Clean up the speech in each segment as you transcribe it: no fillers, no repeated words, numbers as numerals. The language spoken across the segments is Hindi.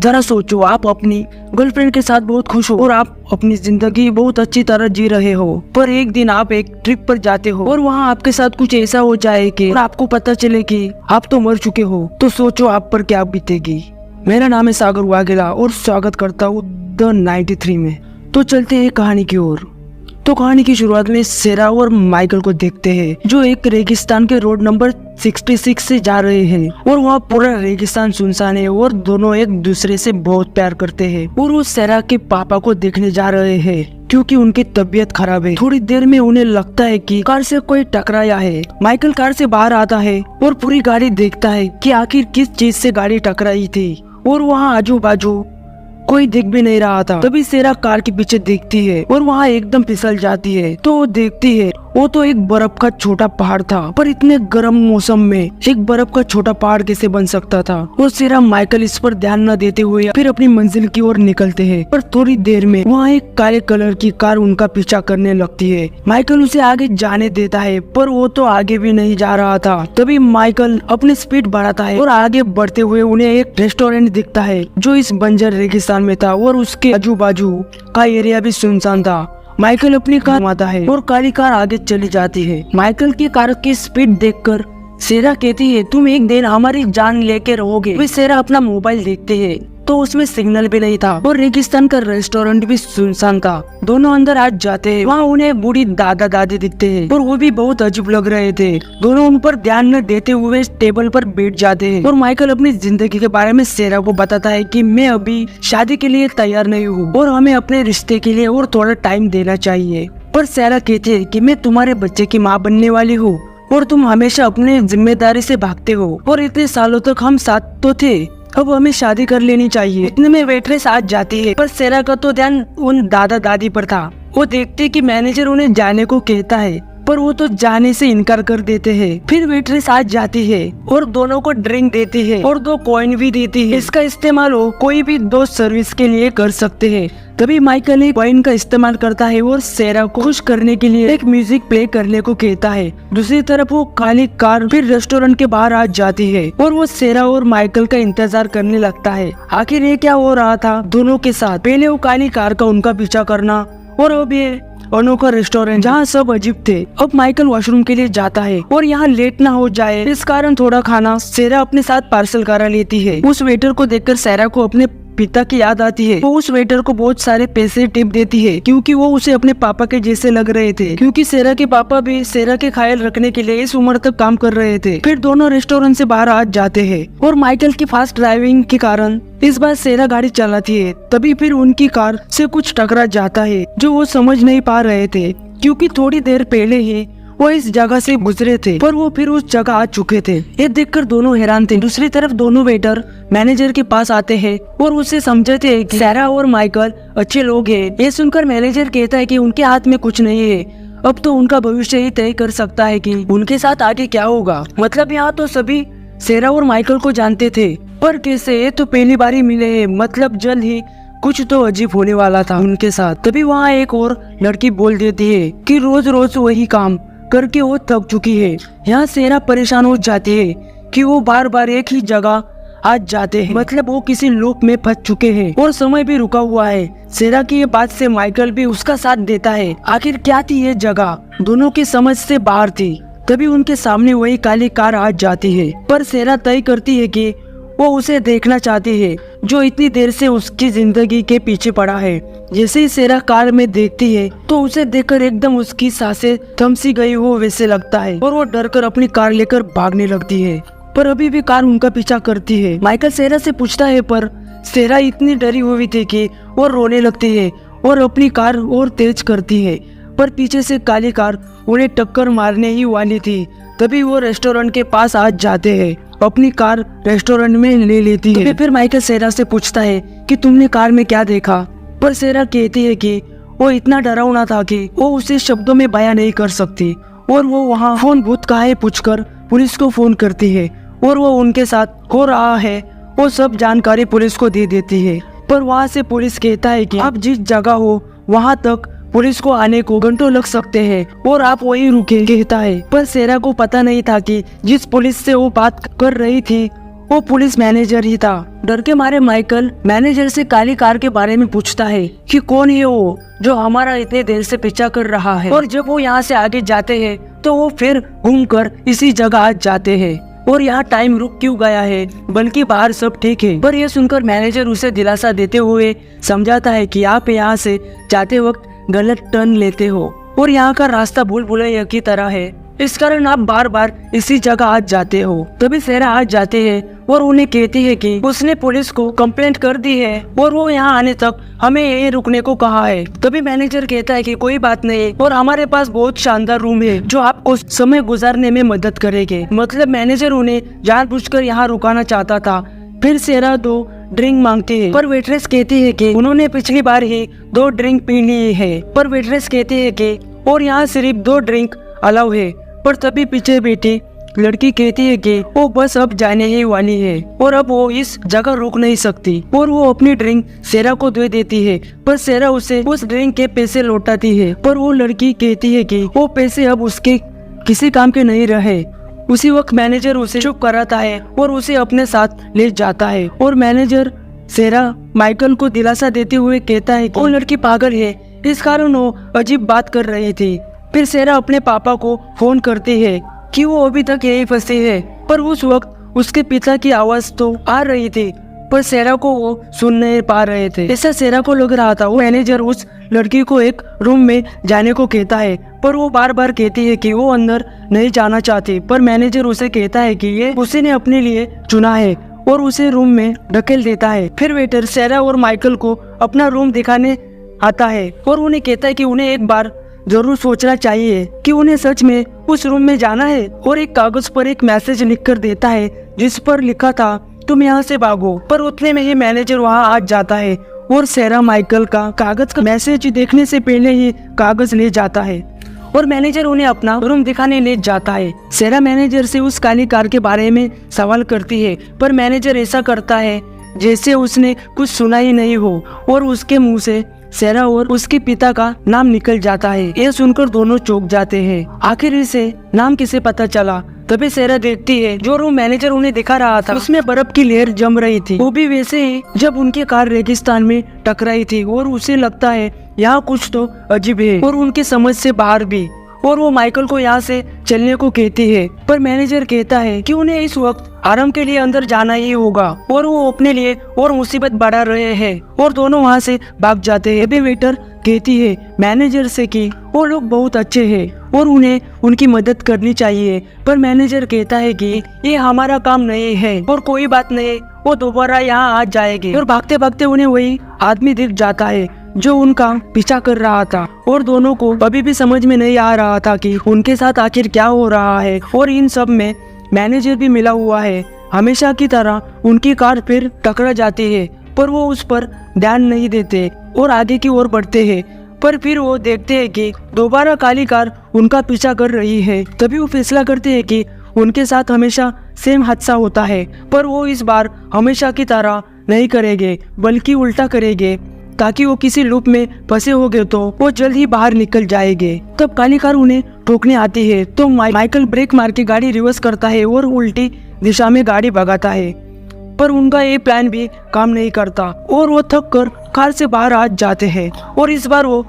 जरा सोचो, आप अपनी गर्लफ्रेंड के साथ बहुत खुश हो और आप अपनी जिंदगी बहुत अच्छी तरह जी रहे हो, पर एक दिन आप एक ट्रिप पर जाते हो और वहाँ आपके साथ कुछ ऐसा हो जाए कि और आपको पता चले कि आप तो मर चुके हो, तो सोचो आप पर क्या बीतेगी। मेरा नाम है सागर वाघेला और स्वागत करता हूँ द 93 में। तो चलते हैं कहानी की ओर। तो कहानी की शुरुआत में सेरा और माइकल को देखते हैं, जो एक रेगिस्तान के रोड नंबर 66 से जा रहे हैं और वहाँ पूरा रेगिस्तान सुनसान है और दोनों एक दूसरे से बहुत प्यार करते हैं। और वो सेरा के पापा को देखने जा रहे हैं क्योंकि उनकी तबीयत खराब है। थोड़ी देर में उन्हें लगता है कि कार से कोई टकराया है। माइकल कार से बाहर आता है और पूरी गाड़ी देखता है कि आखिर किस चीज से गाड़ी टकराई थी, और वहाँ आजू बाजू कोई दिख भी नहीं रहा था। तभी सेरा कार के पीछे देखती है और वहाँ एकदम फिसल जाती है। तो वो देखती है, वो तो एक बर्फ का छोटा पहाड़ था, पर इतने गर्म मौसम में एक बर्फ का छोटा पहाड़ कैसे बन सकता था। और सेरा माइकल इस पर ध्यान न देते हुए फिर अपनी मंजिल की ओर निकलते हैं। पर थोड़ी देर में वहाँ एक काले कलर की कार उनका पीछा करने लगती है। माइकल उसे आगे जाने देता है, पर वो तो आगे भी नहीं जा रहा था। तभी माइकल अपनी स्पीड बढ़ाता है और आगे बढ़ते हुए उन्हें एक रेस्टोरेंट दिखता है जो इस बंजर रेगिस्तान में था और उसके आजू बाजू का एरिया भी सुनसान था। माइकल अपनी कार घुमाता है और काली कार आगे चली जाती है। माइकल की कार की स्पीड देखकर सेरा कहती है, तुम एक दिन हमारी जान लेके रहोगे। वे सेरा अपना मोबाइल देखते हैं तो उसमें सिग्नल भी नहीं था और रेगिस्तान का रेस्टोरेंट भी सुनसान था। दोनों अंदर आ जाते हैं। वहाँ उन्हें बूढ़ी दादा दादी दिखते हैं और वो भी बहुत अजीब लग रहे थे। दोनों उन पर ध्यान न देते हुए टेबल पर बैठ जाते हैं और माइकल अपनी जिंदगी के बारे में सेरा को बताता है कि मैं अभी शादी के लिए तैयार नहीं हूँ और हमें अपने रिश्ते के लिए और थोड़ा टाइम देना चाहिए। पर सेरा कहती है कि मैं तुम्हारे बच्चे की माँ बनने वाली हूँ और तुम हमेशा अपने जिम्मेदारी से भागते हो और इतने सालों तक हम साथ तो थे, अब हमें शादी कर लेनी चाहिए। इतने में वेट्रेस आ जाती है, पर सेरा का तो ध्यान उन दादा दादी पर था। वो देखते कि मैनेजर उन्हें जाने को कहता है, पर वो तो जाने से इनकार कर देते हैं। फिर वेट्रेस आ जाती है और दोनों को ड्रिंक देती है और 2 कॉइन भी देती है। इसका इस्तेमाल वो कोई भी दोस्त सर्विस के लिए कर सकते हैं। तभी माइकल एक कॉइन का इस्तेमाल करता है और सेरा को खुश करने के लिए एक म्यूजिक प्ले करने को कहता है। दूसरी तरफ वो काली कार फिर रेस्टोरेंट के बाहर आ जाती है और वो सेरा और माइकल का इंतजार करने लगता है। आखिर ये क्या हो रहा था दोनों के साथ? पहले वो काली कार का उनका पीछा करना और अब ये अनोखा रेस्टोरेंट जहाँ सब अजीब थे। अब माइकल वॉशरूम के लिए जाता है और यहाँ लेट ना हो जाए इस कारण थोड़ा खाना सेरा अपने साथ पार्सल करा लेती है। उस वेटर को देखकर सेरा को अपने पिता की याद आती है। वो उस वेटर को बहुत सारे पैसे टिप देती है क्योंकि वो उसे अपने पापा के जैसे लग रहे थे, क्योंकि सेरा के पापा भी सेरा के ख्याल रखने के लिए इस उम्र तक काम कर रहे थे। फिर दोनों रेस्टोरेंट से बाहर आ जाते हैं और माइकल की फास्ट ड्राइविंग के कारण इस बार सेरा गाड़ी चलाती है। तभी फिर उनकी कार से कुछ टकरा जाता है जो वो समझ नहीं पा रहे थे, क्योंकि थोड़ी देर पहले ही वो इस जगह से गुजरे थे, पर वो फिर उस जगह आ चुके थे। ये देखकर दोनों हैरान थे। दूसरी तरफ दोनों वेटर मैनेजर के पास आते हैं और उससे समझाते हैं कि सेरा और माइकल अच्छे लोग हैं। ये सुनकर मैनेजर कहता है कि उनके हाथ में कुछ नहीं है, अब तो उनका भविष्य ही तय कर सकता है कि उनके साथ आगे क्या होगा। मतलब यहाँ तो सभी सेरा और माइकल को जानते थे, पर कैसे? ये तो पहली बार ही मिले हैं, मतलब जल्द ही कुछ तो अजीब होने वाला था उनके साथ। तभी वहाँ एक और लड़की बोल देती है कि रोज रोज वही काम करके वो थक चुकी है। यहाँ सेरा परेशान हो जाती है कि वो बार बार एक ही जगह आ जाते हैं, मतलब वो किसी लूप में फंस चुके हैं और समय भी रुका हुआ है। सेरा की ये बात से माइकल भी उसका साथ देता है। आखिर क्या थी ये जगह? दोनों की समझ से बाहर थी। तभी उनके सामने वही काली कार आ जाती है, पर सेरा तय करती है कि वो उसे देखना चाहती है जो इतनी देर से उसकी जिंदगी के पीछे पड़ा है। जैसे ही सेरा कार में देखती है तो उसे देखकर एकदम उसकी सांसें थम सी गई हो वैसे लगता है और वो डरकर अपनी कार लेकर भागने लगती है, पर अभी भी कार उनका पीछा करती है। माइकल सेरा से पूछता है, पर सेरा इतनी डरी हुई थी कि वो रोने लगती है और अपनी कार और तेज करती है, पर पीछे से काली कार उन्हें टक्कर मारने ही वाली थी। तभी वो रेस्टोरेंट के पास आ जाते हैं, अपनी कार रेस्टोरेंट में ले लेती है। फिर माइकल सेरा से पूछता है कि तुमने कार में क्या देखा? पर सेरा कहती है कि वो इतना डरावना था कि वो उसे शब्दों में बयां नहीं कर सकती और वो वहाँ फोन बूथ कहाँ है पूछकर पुलिस को फोन करती है और वो उनके साथ हो रहा है वो सब जानकारी पुलिस को दे देती है। पर वहाँ से पुलिस कहता है कि आप जिस जगह हो वहाँ तक पुलिस को आने को घंटों लग सकते हैं और आप वहीं रुके, कहता है। पर सेरा को पता नहीं था कि जिस पुलिस से वो बात कर रही थी वो पुलिस मैनेजर ही था। डर के मारे माइकल मैनेजर से काली कार के बारे में पूछता है कि कौन है वो जो हमारा इतने देर से पीछा कर रहा है। और जब वो यहाँ से आगे जाते हैं तो वो फिर घूमकर इसी जगह आ जाते हैं और यहाँ टाइम रुक क्यों गया है, बल्कि बाहर सब ठीक है। पर यह सुनकर मैनेजर उसे दिलासा देते हुए समझाता है कि आप यहाँ से जाते वक्त गलत टर्न लेते हो और यहाँ का रास्ता भूल भुलैया की तरह है, इस कारण आप बार बार इसी जगह आ जाते हो। तभी सेरा आ जाते हैं और उन्हें कहती है कि उसने पुलिस को कंप्लेंट कर दी है और वो यहाँ आने तक हमें यहीं रुकने को कहा है। तभी मैनेजर कहता है कि कोई बात नहीं और हमारे पास बहुत शानदार रूम है जो आपको समय गुजारने में मदद करेंगे। मतलब मैनेजर उन्हें जानबूझकर यहाँ रुकाना चाहता था। फिर सेरा 2 ड्रिंक मांगती है पर वेट्रेस कहती है कि उन्होंने पिछली बार ही 2 ड्रिंक पी ली है। पर वेट्रेस कहती है कि और यहाँ सिर्फ 2 ड्रिंक अलाउ है। पर तभी पीछे बैठी लड़की कहती है कि वो बस अब जाने ही वाली है और अब वो इस जगह रुक नहीं सकती और वो अपनी ड्रिंक सेरा को दे देती है। पर सेरा उसे उस ड्रिंक के पैसे लौटाती है। पर वो लड़की कहती है कि वो पैसे अब उसके किसी काम के नहीं रहे। उसी वक्त मैनेजर उसे चुप कराता है और उसे अपने साथ ले जाता है। और मैनेजर सेरा माइकल को दिलासा देते हुए कहता है कि वो लड़की पागल है, इस कारण वो अजीब बात कर रही थी। फिर सेरा अपने पापा को फोन करती है कि वो अभी तक यही फंसी है। पर उस वक्त उसके पिता की आवाज तो आ रही थी पर सेरा को वो सुन नहीं पा रहे थे, ऐसा सेरा को लग रहा था। वो मैनेजर उस लड़की को एक रूम में जाने को कहता है पर वो बार बार कहती है कि वो अंदर नहीं जाना चाहती। पर मैनेजर उसे कहता है कि ये उसी ने अपने लिए चुना है और उसे रूम में ढकेल देता है। फिर वेटर सेरा और माइकल को अपना रूम दिखाने आता है और उन्हें कहता है कि उन्हें एक बार जरूर सोचना चाहिए कि उन्हें सच में उस रूम में जाना है। और एक कागज पर एक मैसेज लिखकर देता है जिस पर लिखा था तुम यहाँ से भागो। पर उतने में ही मैनेजर वहाँ आ जाता है और सेरा माइकल का कागज का मैसेज देखने से पहले ही कागज ले जाता है और मैनेजर उन्हें अपना रूम दिखाने ले जाता है। सेरा मैनेजर से उस काली कार के बारे में सवाल करती है पर मैनेजर ऐसा करता है जैसे उसने कुछ सुना ही नहीं हो और उसके मुंह से सेरा और उसके पिता का नाम निकल जाता है। यह सुनकर दोनों चौंक जाते हैं, आखिर इसे नाम किसे पता चला। तभी सेरा देखती है जो रूम मैनेजर उन्हें दिखा रहा था उसमें बर्फ की लहर जम रही थी, वो भी वैसे ही जब उनकी कार रेगिस्तान में टकराई थी। और उसे लगता है यहाँ कुछ तो अजीब है और उनकी समझ से बाहर भी। और वो माइकल को यहाँ से चलने को कहती है पर मैनेजर कहता है कि उन्हें इस वक्त आराम के लिए अंदर जाना ही होगा और वो अपने लिए और मुसीबत बढ़ा रहे हैं और दोनों वहाँ से भाग जाते हैं। अभी वेटर कहती है मैनेजर से कि वो लोग बहुत अच्छे हैं और उन्हें उनकी मदद करनी चाहिए। पर मैनेजर कहता है कि ये हमारा काम नहीं है और कोई बात नहीं, वो दोबारा यहाँ आ जाएंगे। और भागते भागते उन्हें वही आदमी दिख जाता है जो उनका पीछा कर रहा था और दोनों को अभी भी समझ में नहीं आ रहा था कि उनके साथ आखिर क्या हो रहा है। और इन सब में मैनेजर भी मिला हुआ है। हमेशा की तरह उनकी कार फिर टकरा जाती है पर वो उस पर ध्यान नहीं देते और आगे की ओर बढ़ते हैं। पर फिर वो देखते हैं कि दोबारा काली कार उनका पीछा कर रही है। तभी वो फैसला करते हैं कि उनके साथ हमेशा सेम हादसा होता है पर वो इस बार हमेशा की तरह नहीं करेंगे बल्कि उल्टा करेंगे ताकि वो किसी लूप में फंसे हो गए तो वो जल्द ही बाहर निकल जाएंगे। तब काली कार उन्हें ठोकने आती है तो माइकल ब्रेक मार के गाड़ी रिवर्स करता है और उल्टी दिशा में गाड़ी भगाता है। पर उनका ये प्लान भी काम नहीं करता और वो थक कर कार से बाहर आ जाते हैं और इस बार वो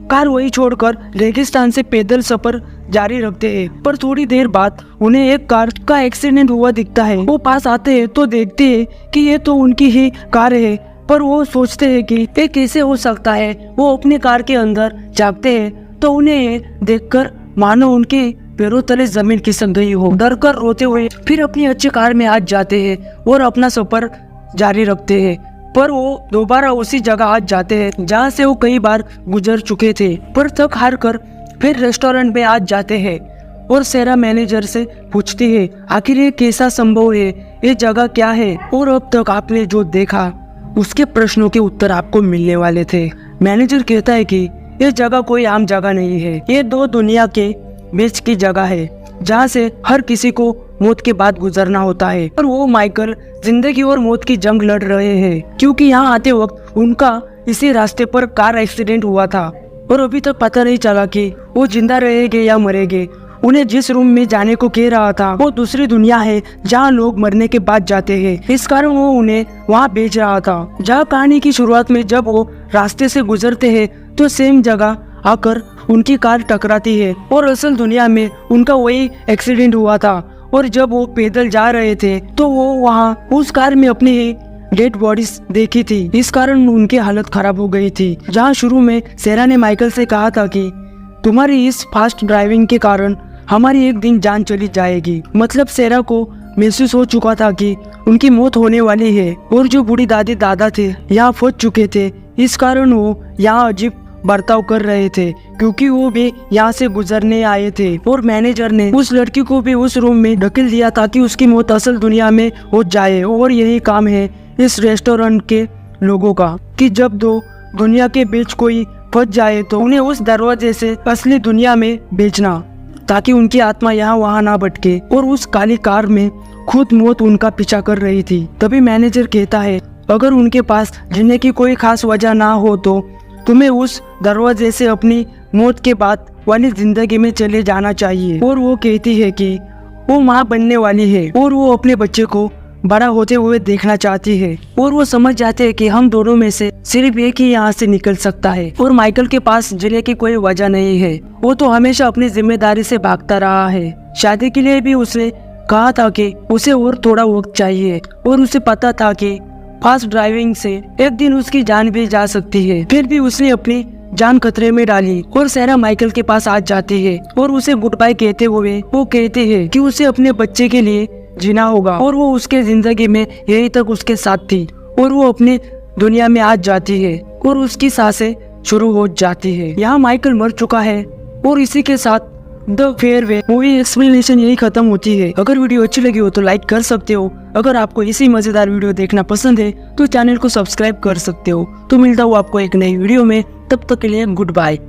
कार वही छोड़कर रेगिस्तान से पैदल सफर जारी रखते हैं। पर थोड़ी देर बाद उन्हें एक कार का एक्सीडेंट हुआ दिखता है। वो पास आते हैं तो देखते हैं कि ये तो उनकी ही कार है। पर वो सोचते हैं कि ये कैसे हो सकता है। वो अपने कार के अंदर झांकते हैं तो उन्हें ये देखकर मानो उनके पैरों तले जमीन खिसक गई हो। डर कर रोते हुए फिर अपनी अच्छी कार में आ जाते हैं और अपना सफर जारी रखते हैं। पर वो दोबारा उसी जगह आ जाते हैं जहाँ से वो कई बार गुजर चुके थे। पर थक हार कर फिर रेस्टोरेंट में आ जाते हैं और सेरा मैनेजर से पूछती है आखिर ये कैसा संभव है, ये जगह क्या है और अब तक आपने जो देखा उसके प्रश्नों के उत्तर आपको मिलने वाले थे। मैनेजर कहता है कि ये जगह कोई आम जगह नहीं है, ये 2 दुनिया के बीच की जगह है जहाँ से हर किसी को मौत के बाद गुजरना होता है। और वो माइकल जिंदगी और मौत की जंग लड़ रहे हैं क्योंकि यहाँ आते वक्त उनका इसी रास्ते पर कार एक्सीडेंट हुआ था और अभी तक पता नहीं चला कि वो जिंदा रहेंगे या मरेंगे। उन्हें जिस रूम में जाने को कह रहा था वो दूसरी दुनिया है जहाँ लोग मरने के बाद जाते हैं। इस कारण वो उन्हें वहाँ भेज रहा था। जहाँ कहानी की शुरुआत में जब वो रास्ते से गुजरते हैं तो सेम जगह आकर उनकी कार टकराती है और असल दुनिया में उनका वही एक्सीडेंट हुआ था। और जब वो पैदल जा रहे थे तो वो वहाँ उस कार में अपनी ही डेड बॉडीज देखी थी। इस कारण उनकी हालत खराब हो गई थी। जहाँ शुरू में सेरा ने माइकल से कहा था कि तुम्हारी इस फास्ट ड्राइविंग के कारण हमारी एक दिन जान चली जाएगी। मतलब सेरा को महसूस हो चुका था कि उनकी मौत होने वाली है। और जो बूढ़ी दादी दादा थे यहाँ फंस चुके थे, इस कारण वो यहाँ अजीब बर्ताव कर रहे थे क्योंकि वो भी यहाँ से गुजरने आए थे। और मैनेजर ने उस लड़की को भी उस रूम में ढकेल दिया ताकि उसकी मौत असल दुनिया में हो जाए। और यही काम है इस रेस्टोरेंट के लोगों का कि जब दो दुनिया के बीच कोई फंस जाए तो उन्हें उस दरवाजे से असली दुनिया में भेजना ताकि उनकी आत्मा यहाँ वहाँ ना भटके। और उस काली कार में खुद मौत उनका पीछा कर रही थी। तभी मैनेजर कहता है अगर उनके पास जीने की कोई खास वजह ना हो तो तुम्हें उस दरवाजे से अपनी मौत के बाद वाली जिंदगी में चले जाना चाहिए। और वो कहती है कि वो माँ बनने वाली है और वो अपने बच्चे को बड़ा होते हुए देखना चाहती है। और वो समझ जाते हैं कि हम दोनों में से सिर्फ एक ही यहाँ से निकल सकता है। और माइकल के पास जीने की कोई वजह नहीं है। वो तो हमेशा अपनी जिम्मेदारी से भागता रहा है। शादी के लिए भी उसने कहा था कि उसे और थोड़ा वक्त चाहिए। और उसे पता था कि फास्ट ड्राइविंग से एक दिन उसकी जान भी जा सकती है। फिर भी उसने अपनी जान खतरे में डाली। और सेरा माइकल के पास आ जाती है और उसे गुड बाय कहते हुए वो कहते हैं कि उसे अपने बच्चे के लिए जीना होगा। और वो उसके जिंदगी में यही तक उसके साथ थी। और वो अपनी दुनिया में आ जाती है और उसकी सांसें शुरू हो जाती है। यहाँ माइकल मर चुका है। और इसी के साथ द फेयरवे मूवी एक्सप्लेनेशन यही खत्म होती है। अगर वीडियो अच्छी लगी हो तो लाइक कर सकते हो। अगर आपको इसी मजेदार वीडियो देखना पसंद है तो चैनल को सब्सक्राइब कर सकते हो। तो मिलता हूँ आपको एक नई वीडियो में, तब तक के लिए गुड बाय।